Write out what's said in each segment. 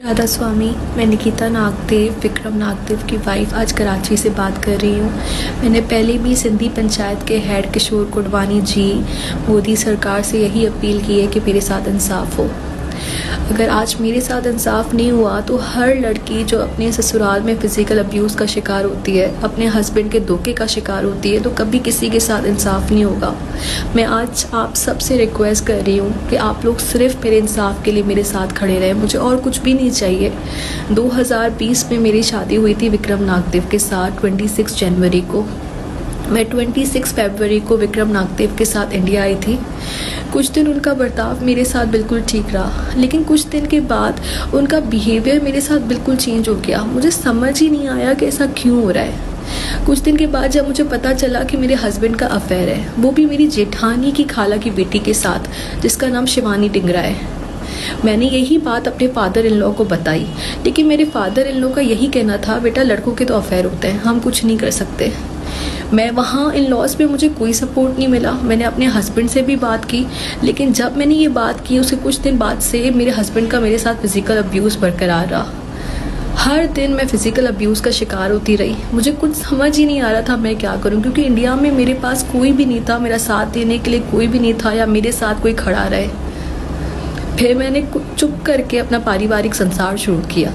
राधा स्वामी। मैं निकिता नागदेव, विक्रम नागदेव की वाइफ, आज कराची से बात कर रही हूँ। मैंने पहले भी सिंधी पंचायत के हेड किशोर कुडवानी जी, मोदी सरकार से यही अपील की है कि मेरे साथ इंसाफ हो। अगर आज मेरे साथ इंसाफ नहीं हुआ तो हर लड़की जो अपने ससुराल में फ़िज़िकल अब्यूज़ का शिकार होती है, अपने हस्बैंड के धोखे का शिकार होती है, तो कभी किसी के साथ इंसाफ नहीं होगा। मैं आज आप सबसे रिक्वेस्ट कर रही हूँ कि आप लोग सिर्फ मेरे इंसाफ के लिए मेरे साथ खड़े रहें। मुझे और कुछ भी नहीं चाहिए। 2020 में मेरी शादी हुई थी विक्रम नागदेव के साथ 26 जनवरी को। मैं 26 फरवरी को विक्रम नागदेव के साथ इंडिया आई थी। कुछ दिन उनका बर्ताव मेरे साथ बिल्कुल ठीक रहा, लेकिन कुछ दिन के बाद उनका बिहेवियर मेरे साथ बिल्कुल चेंज हो गया। मुझे समझ ही नहीं आया कि ऐसा क्यों हो रहा है। कुछ दिन के बाद जब मुझे पता चला कि मेरे हस्बैंड का अफेयर है, वो भी मेरी जेठानी की खाला की बेटी के साथ, जिसका नाम शिवानी डिंगरा है। मैंने यही बात अपने फादर इन लॉ को बताई, लेकिन मेरे फादर इन लॉ का यही कहना था, बेटा लड़कों के तो अफेयर होते हैं, हम कुछ नहीं कर सकते। मैं वहाँ इन लॉज पे मुझे कोई सपोर्ट नहीं मिला। मैंने अपने हस्बैंड से भी बात की, लेकिन जब मैंने ये बात की उसके कुछ दिन बाद से मेरे हस्बैंड का मेरे साथ फ़िज़िकल अब्यूज़ बरकरार रहा। हर दिन मैं फ़िज़िकल अब्यूज़ का शिकार होती रही। मुझे कुछ समझ ही नहीं आ रहा था मैं क्या करूं, क्योंकि इंडिया में मेरे पास कोई भी नहीं था, मेरा साथ देने के लिए कोई भी नहीं था या मेरे साथ कोई खड़ा रहे। फिर मैंने चुप करके अपना पारिवारिक संसार शुरू किया।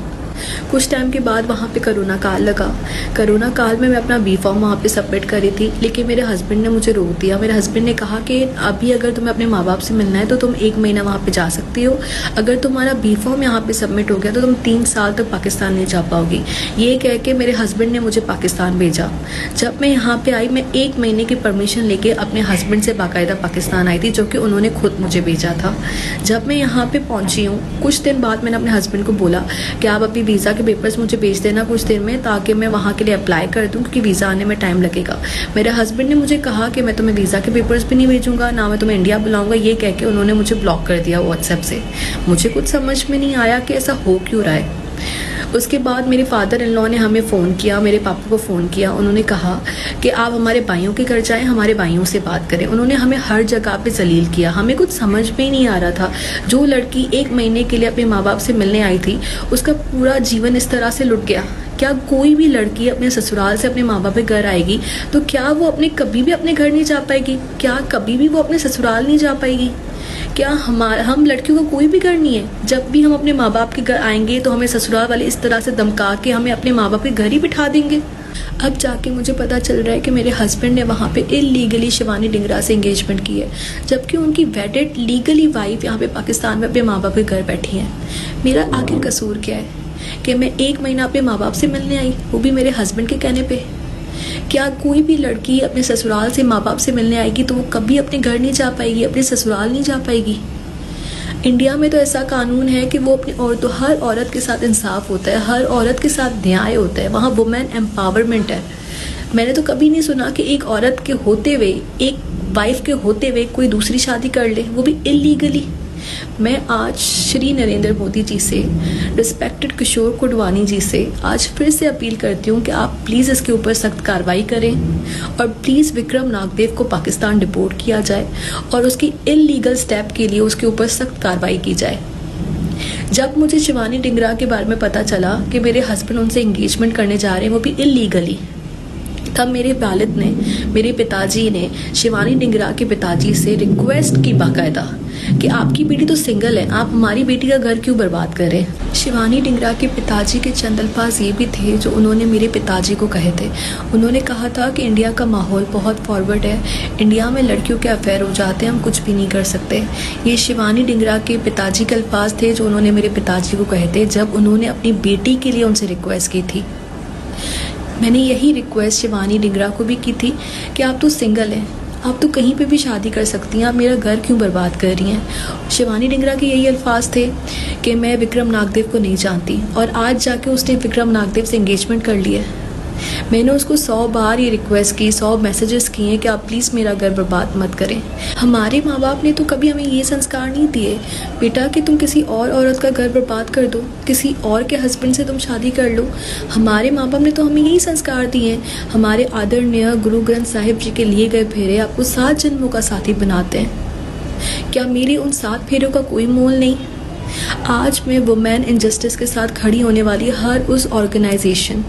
कुछ टाइम के बाद वहाँ पे कोरोना काल लगा। कोरोना काल में मैं अपना बी फॉर्म वहाँ पे सबमिट करी थी, लेकिन मेरे हस्बैंड ने मुझे रोक दिया। मेरे हस्बैंड ने कहा कि अभी अगर तुम्हें अपने माँ बाप से मिलना है तो तुम 1 महीना वहाँ पे जा सकती हो, अगर तुम्हारा बी फॉर्म यहाँ पे सबमिट हो गया तो तुम 3 साल तक पाकिस्तान नहीं जा पाओगी। ये कह के मेरे हस्बैंड ने मुझे पाकिस्तान भेजा। जब मैं यहाँ पर आई, मैं 1 महीने की परमिशन लेके अपने हस्बैंड से बाकायदा पाकिस्तान आई थी, जो कि उन्होंने खुद मुझे भेजा था। जब मैं यहाँ पर पहुँची हूँ, कुछ दिन बाद मैंने अपने हस्बैंड को बोला कि आप अभी वीज़ा के पेपर्स मुझे भेज देना कुछ देर में, ताकि मैं वहाँ के लिए अप्लाई कर दूँ, क्योंकि वीज़ा आने में टाइम लगेगा। मेरे हस्बैंड ने मुझे कहा कि मैं तुम्हें वीज़ा के पेपर्स भी नहीं भेजूंगा, ना मैं तुम्हें इंडिया बुलाऊंगा। ये कह के उन्होंने मुझे ब्लॉक कर दिया व्हाट्सएप से। मुझे कुछ समझ में नहीं आया कि ऐसा हो क्यों रहा है। उसके बाद मेरे फादर इन लॉ ने हमें फ़ोन किया, मेरे पापा को फ़ोन किया। उन्होंने कहा कि आप हमारे भाइयों के घर जाएं, हमारे भाइयों से बात करें। उन्होंने हमें हर जगह पे जलील किया। हमें कुछ समझ में ही नहीं आ रहा था। जो लड़की 1 महीने के लिए अपने माँ बाप से मिलने आई थी, उसका पूरा जीवन इस तरह से लुट गया। क्या कोई भी लड़की अपने ससुराल से अपने माँ बाप के घर आएगी तो क्या वो कभी भी अपने घर नहीं जा पाएगी? क्या कभी भी वो अपने ससुराल नहीं जा पाएगी? क्या हम लड़कियों का कोई भी घर नहीं है? जब भी हम अपने माँ बाप के घर आएंगे तो हमें ससुराल वाले इस तरह से धमका के हमें अपने माँ बाप के घर ही बिठा देंगे। अब जाके मुझे पता चल रहा है कि मेरे हस्बैंड ने वहाँ पे इलीगली शिवानी डिंगरा से एंगेजमेंट की है, जबकि उनकी वेडेड लीगली वाइफ यहाँ पे पाकिस्तान में अपने माँ बाप के घर बैठी है। मेरा आखिर कसूर क्या है कि मैं 1 महीना अपने माँ बाप से मिलने आई, वो भी मेरे हस्बैंड के कहने पे? क्या कोई भी लड़की अपने ससुराल से माँ बाप से मिलने आएगी तो वो कभी अपने घर नहीं जा पाएगी, अपने ससुराल नहीं जा पाएगी? इंडिया में तो ऐसा कानून है कि वो अपनी औरतों, हर औरत के साथ इंसाफ होता है, हर औरत के साथ न्याय होता है। वहाँ वुमेन एम्पावरमेंट है। मैंने तो कभी नहीं सुना कि एक औरत के होते हुए, एक वाइफ के होते हुए कोई दूसरी शादी कर ले, वो भी इलीगली। मैं आज श्री नरेंद्र मोदी जी से, रिस्पेक्टेड किशोर कुडवानी जी से आज फिर से अपील करती हूँ कि आप प्लीज़ इसके ऊपर सख्त कार्रवाई करें और प्लीज़ विक्रम नागदेव को पाकिस्तान डिपोर्ट किया जाए और उसकी इलीगल स्टेप के लिए उसके ऊपर सख्त कार्रवाई की जाए। जब मुझे शिवानी डिंगरा के बारे में पता चला कि मेरे हस्बैंड उनसे एंगेजमेंट करने जा रहे हैं, वो भी इलीगली, तब मेरे वालिद ने, मेरे पिताजी ने शिवानी डिंगरा के पिताजी से रिक्वेस्ट की बाकायदा कि आपकी बेटी तो सिंगल है, आप हमारी बेटी का घर क्यों बर्बाद करें। शिवानी डिंगरा के पिताजी के चंद अल्फाज ये भी थे जो उन्होंने मेरे पिताजी को कहे थे। उन्होंने कहा था कि इंडिया का माहौल बहुत फॉरवर्ड है, इंडिया में लड़कियों के अफेयर हो जाते हैं, हम कुछ भी नहीं कर सकते। ये शिवानी डिंगरा के पिताजी के अल्फाज थे जो उन्होंने मेरे पिताजी को कहे थे जब उन्होंने अपनी बेटी के लिए उनसे रिक्वेस्ट की थी। मैंने यही रिक्वेस्ट शिवानी डिंगरा को भी की थी कि आप तो सिंगल हैं, आप तो कहीं पे भी शादी कर सकती हैं, आप मेरा घर क्यों बर्बाद कर रही हैं। शिवानी डिंगरा के यही अल्फाज थे कि मैं विक्रम नागदेव को नहीं जानती, और आज जाके उसने विक्रम नागदेव से एंगेजमेंट कर लिया। मैंने उसको 100 बार ये रिक्वेस्ट की, 100 मैसेजेस किए कि आप प्लीज़ मेरा घर बर्बाद मत करें। हमारे माँ बाप ने तो कभी हमें ये संस्कार नहीं दिए बेटा कि तुम किसी और औरत का घर बर्बाद कर दो, किसी और के हस्बैंड से तुम शादी कर लो। हमारे माँ बाप ने तो हमें यही संस्कार दिए हैं। हमारे आदरणीय गुरु ग्रंथ साहिब जी के लिए गए फेरे आपको 7 जन्मों का साथी बनाते हैं। क्या मेरे उन 7 फेरों का कोई मोल नहीं? आज मैं वुमेन इन जस्टिस के साथ खड़ी होने वाली हर उस ऑर्गेनाइजेशन,